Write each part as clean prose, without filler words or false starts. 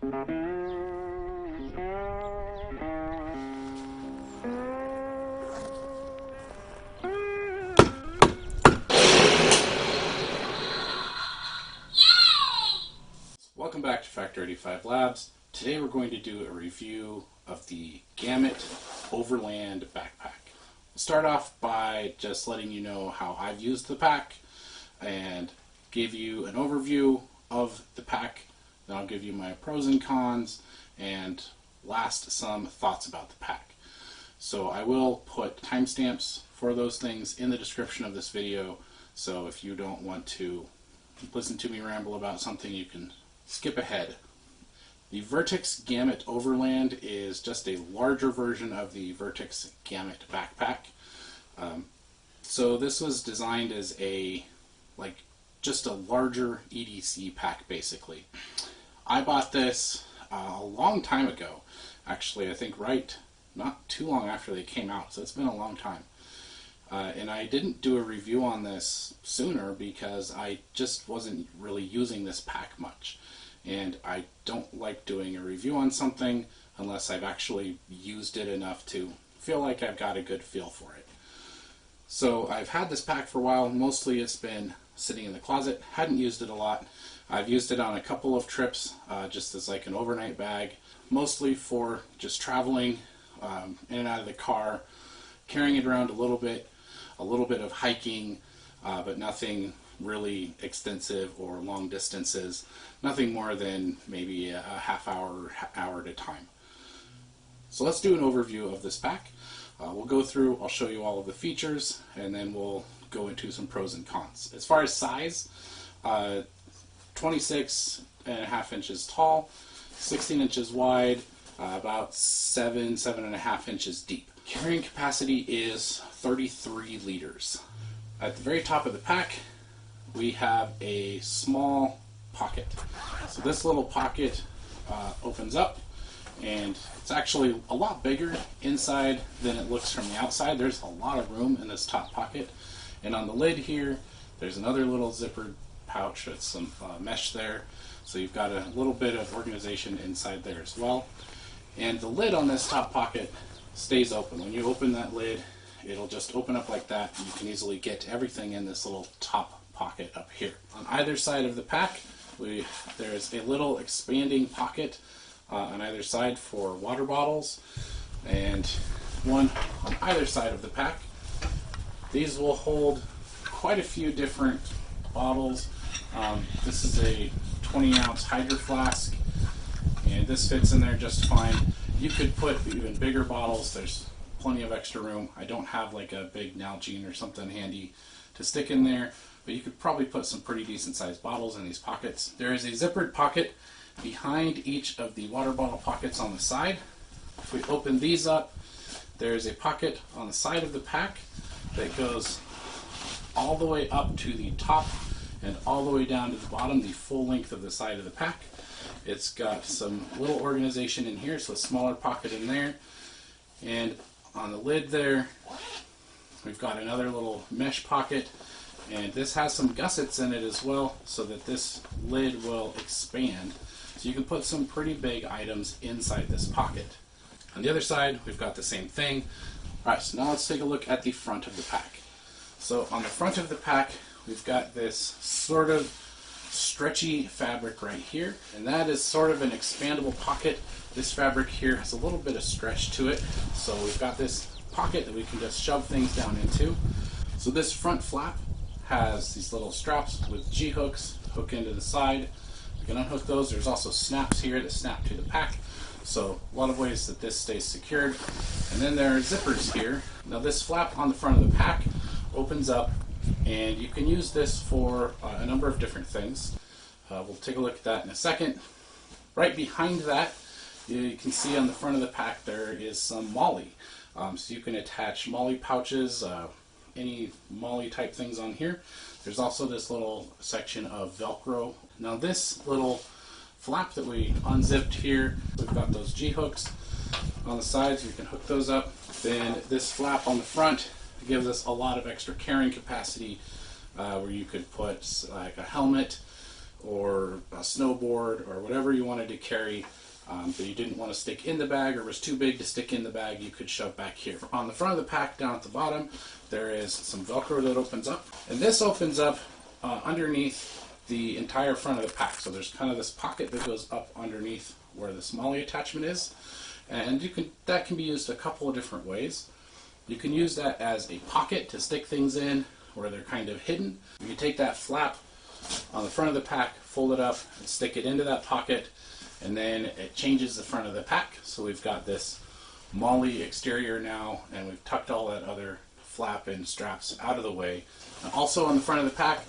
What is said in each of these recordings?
Welcome back to Factor 85 Labs. Today we're going to do a review of the Gamut Overland backpack. We'll start off by just letting you know how I've used the pack and give you an overview of the pack. Then I'll give you my pros and cons and last some thoughts about the pack. So I will put timestamps for those things in the description of this video, so if you don't want to listen to me ramble about something, you can skip ahead. The Vertx Gamut Overland is just a larger version of the Vertx Gamut backpack. So this was designed as just a larger EDC pack, basically. I bought this a long time ago. Actually, I think not too long after they came out, so it's been a long time. And I didn't do a review on this sooner because I just wasn't really using this pack much. And I don't like doing a review on something unless I've actually used it enough to feel like I've got a good feel for it. So I've had this pack for a while. Mostly it's been sitting in the closet. Hadn't used it a lot. I've used it on a couple of trips just as like an overnight bag, mostly for just traveling in and out of the car, carrying it around a little bit of hiking, but nothing really extensive or long distances, nothing more than maybe a half hour at a time. So let's do an overview of this pack. We'll go through, I'll show you all of the features, and then we'll go into some pros and cons. As far as size, 26.5 inches tall, 16 inches wide, about 7.5 inches deep. Carrying capacity is 33 liters. At the very top of the pack, we have a small pocket. So this little pocket opens up, and it's actually a lot bigger inside than it looks from the outside. There's a lot of room in this top pocket. And on the lid here, there's another little zippered pouch with some mesh there. So you've got a little bit of organization inside there as well. And the lid on this top pocket stays open. When you open that lid, it'll just open up like that, and you can easily get everything in this little top pocket up here. On either side of the pack, there's a little expanding pocket on either side for water bottles, and one on either side of the pack. These will hold quite a few different bottles. This is a 20-ounce hydro flask, and this fits in there just fine. You could put even bigger bottles. There's plenty of extra room. I don't have like a big Nalgene or something handy to stick in there, but you could probably put some pretty decent sized bottles in these pockets. There is a zippered pocket behind each of the water bottle pockets on the side. If we open these up, there's a pocket on the side of the pack that goes all the way up to the top and all the way down to the bottom, the full length of the side of the pack. It's got some little organization in here, so a smaller pocket in there. And on the lid there, we've got another little mesh pocket, and this has some gussets in it as well, so that this lid will expand. So you can put some pretty big items inside this pocket. On the other side, we've got the same thing. Alright, so now let's take a look at the front of the pack. So on the front of the pack, we've got this sort of stretchy fabric right here, and that is sort of an expandable pocket. This fabric here has a little bit of stretch to it, so we've got this pocket that we can just shove things down into. So this front flap has these little straps with G-hooks hook into the side. We can unhook those. There's also snaps here that snap to the pack, so a lot of ways that this stays secured. And then there are zippers here. Now this flap on the front of the pack opens up, and you can use this for a number of different things. We'll take a look at that in a second. Right behind that, you can see on the front of the pack there is some MOLLE. So you can attach MOLLE pouches, any MOLLE type things on here. There's also this little section of Velcro. Now this little flap that we unzipped here, we've got those G-hooks on the sides. We can hook those up. Then this flap on the front gives us a lot of extra carrying capacity, where you could put like a helmet or a snowboard or whatever you wanted to carry that you didn't want to stick in the bag or was too big to stick in the bag, you could shove back here. On the front of the pack down at the bottom, there is some Velcro that opens up, and this opens up underneath the entire front of the pack. So there's kind of this pocket that goes up underneath where the Smalley attachment is, and that can be used a couple of different ways. You can use that as a pocket to stick things in where they're kind of hidden. You can take that flap on the front of the pack, fold it up, and stick it into that pocket, and then it changes the front of the pack. So we've got this MOLLE exterior now, and we've tucked all that other flap and straps out of the way. And also on the front of the pack,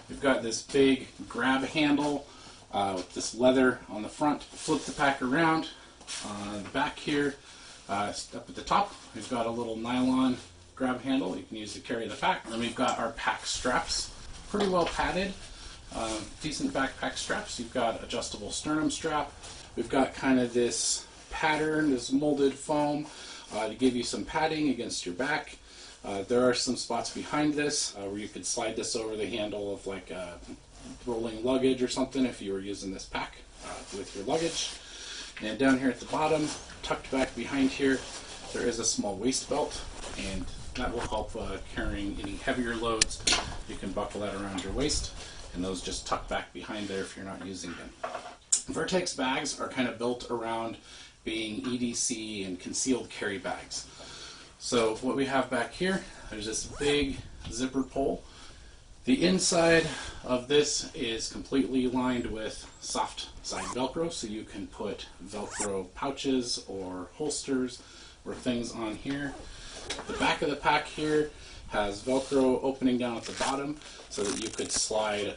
we've got this big grab handle with this leather on the front. Flip the pack around. On the back here, up at the top, we've got a little nylon grab handle you can use to carry the pack. And then we've got our pack straps, pretty well padded, decent backpack straps. You've got adjustable sternum strap. We've got kind of this pattern, this molded foam to give you some padding against your back. There are some spots behind this where you could slide this over the handle of like rolling luggage or something if you were using this pack with your luggage. And down here at the bottom, tucked back behind here, there is a small waist belt, and that will help carrying any heavier loads. You can buckle that around your waist, and those just tuck back behind there if you're not using them. Vertx bags are kind of built around being EDC and concealed carry bags. So what we have back here, there's this big zipper pull. The inside of this is completely lined with soft side Velcro, so you can put Velcro pouches or holsters or things on here. The back of the pack here has Velcro opening down at the bottom so that you could slide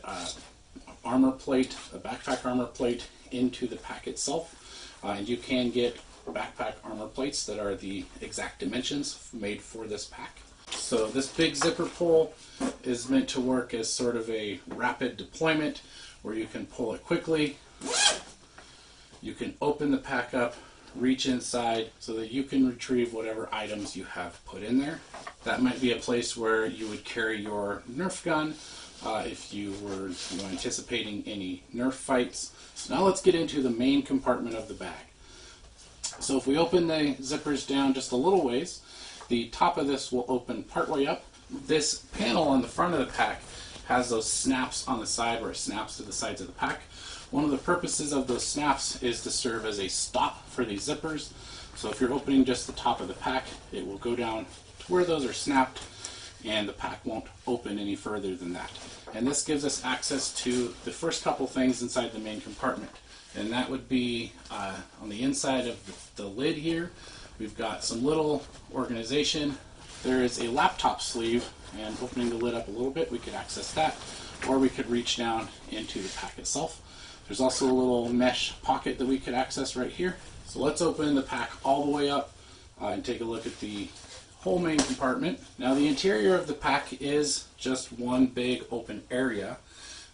armor plate, a backpack armor plate, into the pack itself. And you can get backpack armor plates that are the exact dimensions made for this pack. So this big zipper pull is meant to work as sort of a rapid deployment where you can pull it quickly. You can open the pack up, reach inside so that you can retrieve whatever items you have put in there. That might be a place where you would carry your Nerf gun if you were anticipating any Nerf fights. So now let's get into the main compartment of the bag. So if we open the zippers down just a little ways, the top of this will open partway up. This panel on the front of the pack has those snaps on the side where it snaps to the sides of the pack. One of the purposes of those snaps is to serve as a stop for these zippers. So if you're opening just the top of the pack, it will go down to where those are snapped, and the pack won't open any further than that. And this gives us access to the first couple things inside the main compartment. And that would be on the inside of the lid here. We've got some little organization. There is a laptop sleeve, and opening the lid up a little bit, we could access that, or we could reach down into the pack itself. There's also a little mesh pocket that we could access right here. So let's open the pack all the way up and take a look at the whole main compartment. Now the interior of the pack is just one big open area.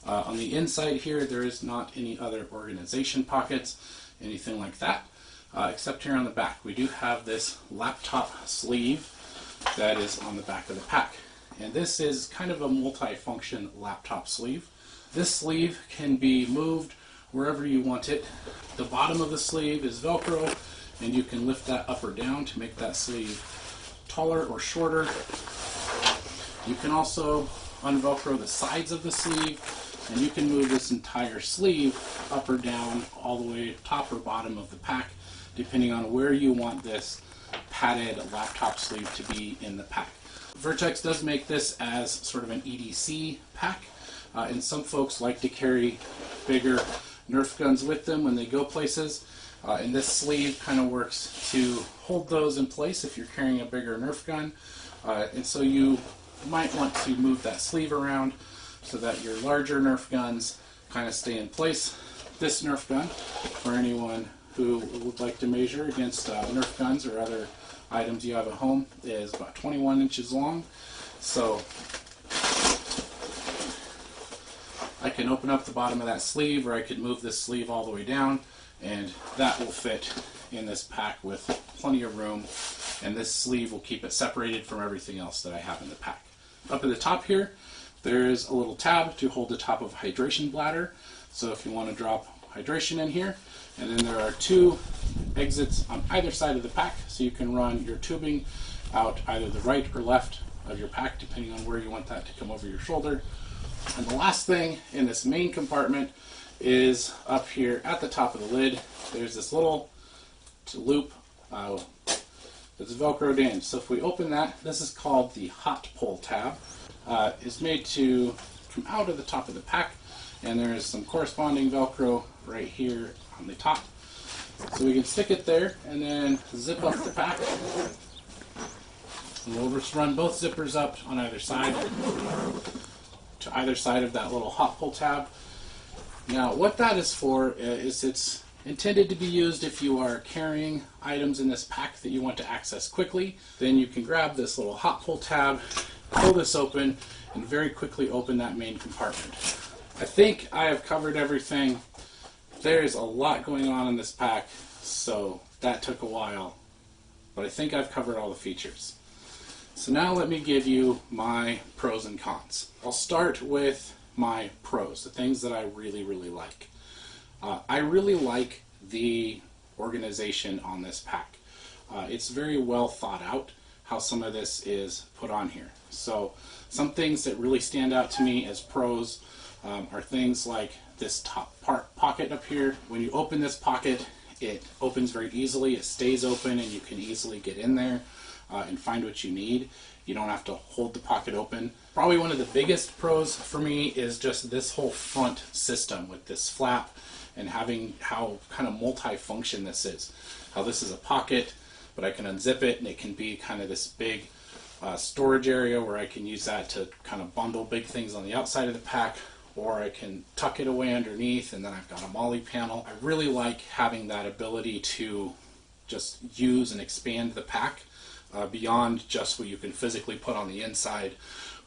On the inside here, there is not any other organization pockets, anything like that. Except here on the back. We do have this laptop sleeve that is on the back of the pack. And this is kind of a multi-function laptop sleeve. This sleeve can be moved wherever you want it. The bottom of the sleeve is Velcro, and you can lift that up or down to make that sleeve taller or shorter. You can also unvelcro the sides of the sleeve, and you can move this entire sleeve up or down all the way top or bottom of the pack, depending on where you want this padded laptop sleeve to be in the pack. Vertx does make this as sort of an EDC pack, and some folks like to carry bigger Nerf guns with them when they go places, and this sleeve kind of works to hold those in place if you're carrying a bigger Nerf gun, and so you might want to move that sleeve around so that your larger Nerf guns kind of stay in place. This Nerf gun, for anyone who would like to measure against Nerf guns or other items you have at home, is about 21 inches long. So I can open up the bottom of that sleeve, or I could move this sleeve all the way down, and that will fit in this pack with plenty of room, and this sleeve will keep it separated from everything else that I have in the pack. Up at the top here, there is a little tab to hold the top of a hydration bladder. So if you want to drop hydration in here, and then there are 2 exits on either side of the pack, so you can run your tubing out either the right or left of your pack, depending on where you want that to come over your shoulder. And the last thing in this main compartment is up here at the top of the lid. There's this little loop that's velcroed in. So if we open that, this is called the hot pull tab. It's made to come out of the top of the pack, and there's some corresponding velcro right here on the top. So we can stick it there and then zip up the pack. And we'll just run both zippers up on either side to either side of that little hot pull tab. Now what that is for is it's intended to be used if you are carrying items in this pack that you want to access quickly. Then you can grab this little hot pull tab, pull this open, and very quickly open that main compartment. I think I have covered everything. There's a lot going on in this pack, so that took a while, but I think I've covered all the features. So now let me give you my pros and cons. I'll start with my pros, the things that I really like. I really like the organization on this pack. It's very well thought out how some of this is put on here. So some things that really stand out to me as pros are things like this top pocket up here. When you open this pocket, it opens very easily. It stays open and you can easily get in there and find what you need. You don't have to hold the pocket open. Probably one of the biggest pros for me is just this whole front system with this flap and having how kind of multi-function this is. How this is a pocket, but I can unzip it and it can be kind of this big storage area where I can use that to kind of bundle big things on the outside of the pack, or I can tuck it away underneath and then I've got a molly panel. I really like having that ability to just use and expand the pack beyond just what you can physically put on the inside,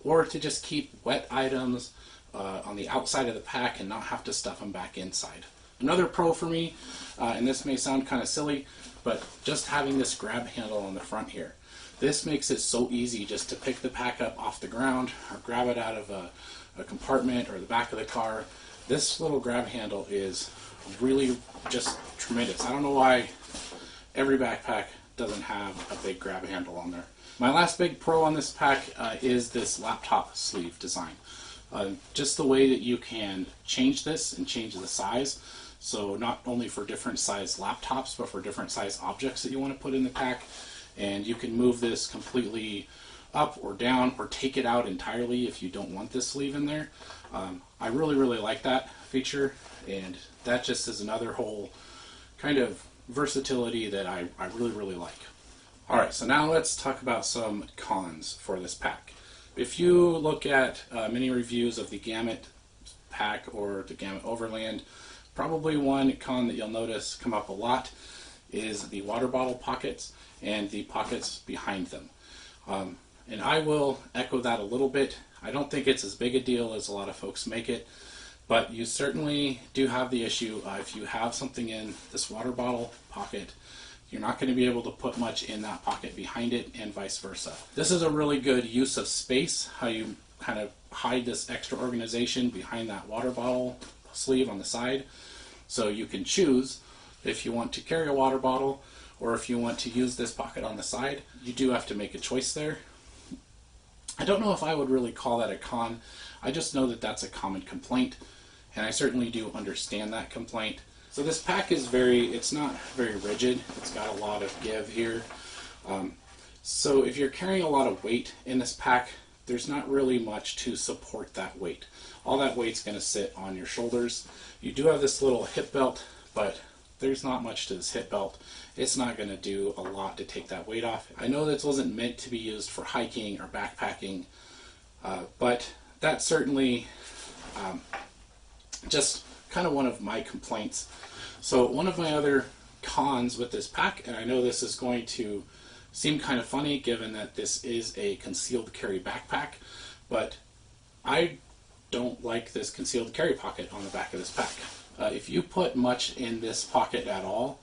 or to just keep wet items on the outside of the pack and not have to stuff them back inside. Another pro for me, and this may sound kind of silly, but just having this grab handle on the front here. This makes it so easy just to pick the pack up off the ground or grab it out of a compartment or the back of the car. This little grab handle is really just tremendous. I don't know why every backpack doesn't have a big grab handle on there. My last big pro on this pack is this laptop sleeve design. Just the way that you can change this and change the size. So not only for different size laptops, but for different size objects that you want to put in the pack. And you can move this completely up or down or take it out entirely if you don't want this sleeve in there. I really like that feature, and that just is another whole kind of versatility that I really like. Alright, so now let's talk about some cons for this pack. If you look at many reviews of the Gamut pack or the Gamut Overland, probably one con that you'll notice come up a lot is the water bottle pockets and the pockets behind them. And I will echo that a little bit. I don't think it's as big a deal as a lot of folks make it, but you certainly do have the issue if you have something in this water bottle pocket, you're not going to be able to put much in that pocket behind it, and vice versa. This is a really good use of space, how you kind of hide this extra organization behind that water bottle sleeve on the side. So you can choose if you want to carry a water bottle or if you want to use this pocket on the side. You do have to make a choice there. I don't know if I would really call that a con. I just know that that's a common complaint, and I certainly do understand that complaint. So this pack is it's not very rigid. It's got a lot of give here. So if you're carrying a lot of weight in this pack, there's not really much to support that weight. All that weight's going to sit on your shoulders. You do have this little hip belt, but there's not much to this hip belt. It's not going to do a lot to take that weight off. I know this wasn't meant to be used for hiking or backpacking, but that's certainly just kind of one of my complaints. So one of my other cons with this pack, and I know this is going to seem kind of funny given that this is a concealed carry backpack, but I don't like this concealed carry pocket on the back of this pack. If you put much in this pocket at all,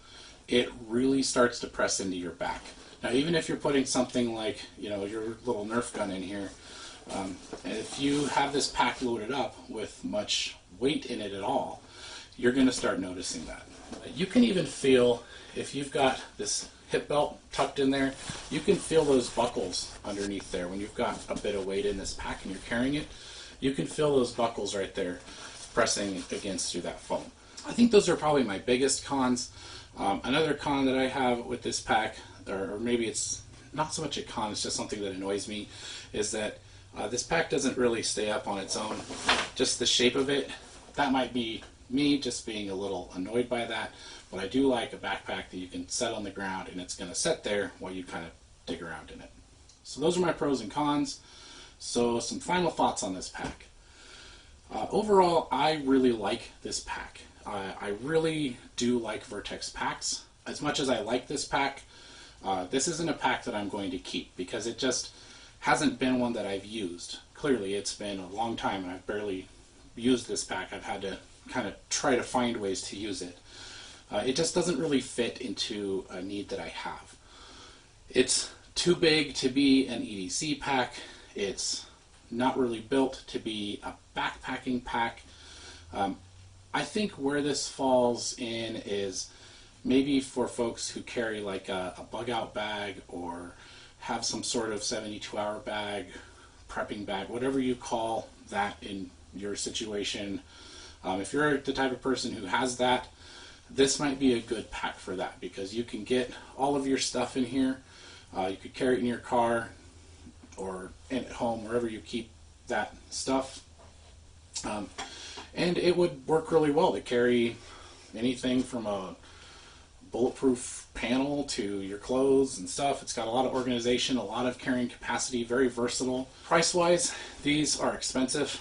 it really starts to press into your back. Now even if you're putting something like, your little Nerf gun in here, and if you have this pack loaded up with much weight in it at all, you're going to start noticing that. You can even feel, if you've got this hip belt tucked in there, you can feel those buckles underneath there. When you've got a bit of weight in this pack and you're carrying it, you can feel those buckles right there pressing against through that foam. I think those are probably my biggest cons. Another con that I have with this pack, or maybe it's not so much a con, it's just something that annoys me, is that this pack doesn't really stay up on its own. Just the shape of it, that might be me just being a little annoyed by that, but I do like a backpack that you can set on the ground and it's going to sit there while you kind of dig around in it. So those are my pros and cons. So some final thoughts on this pack. Overall, I really like this pack. I really do like Vertx packs. As much as I like this pack, this isn't a pack that I'm going to keep because it just hasn't been one that I've used. Clearly, it's been a long time and I've barely used this pack. I've had to kind of try to find ways to use it. It just doesn't really fit into a need that I have. It's too big to be an EDC pack. It's not really built to be a backpacking pack. I think where this falls in is maybe for folks who carry like a bug out bag or have some sort of 72-hour bag, prepping bag, whatever you call that in your situation. If you're the type of person who has that, this might be a good pack for that because you can get all of your stuff in here. You could carry it in your car or at home, wherever you keep that stuff. And it would work really well to carry anything from a bulletproof panel to your clothes and stuff. It's got a lot of organization, a lot of carrying capacity, very versatile. Price-wise, these are expensive.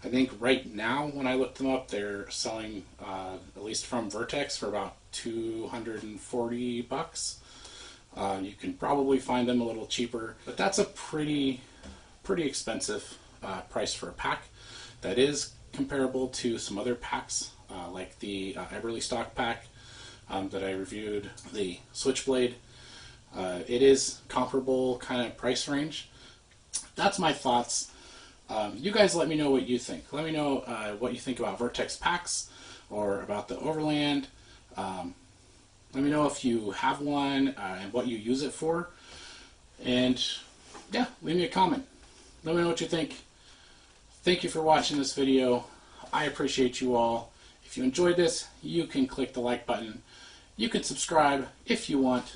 I think right now, when I looked them up, they're selling, at least from Vertx, for about $240. You can probably find them a little cheaper, but that's a pretty expensive price for a pack. That is comparable to some other packs, like the Eberly stock pack that I reviewed, the Switchblade. It is comparable kind of price range. That's my thoughts. You guys let me know what you think. Let me know what you think about Vertx packs or about the Overland. Let me know if you have one and what you use it for. And yeah, leave me a comment. Let me know what you think. Thank you for watching this video. I appreciate you all. If you enjoyed this, you can click the like button. You can subscribe if you want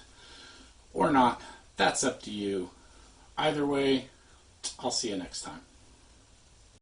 or not. That's up to you. Either way, I'll see you next time.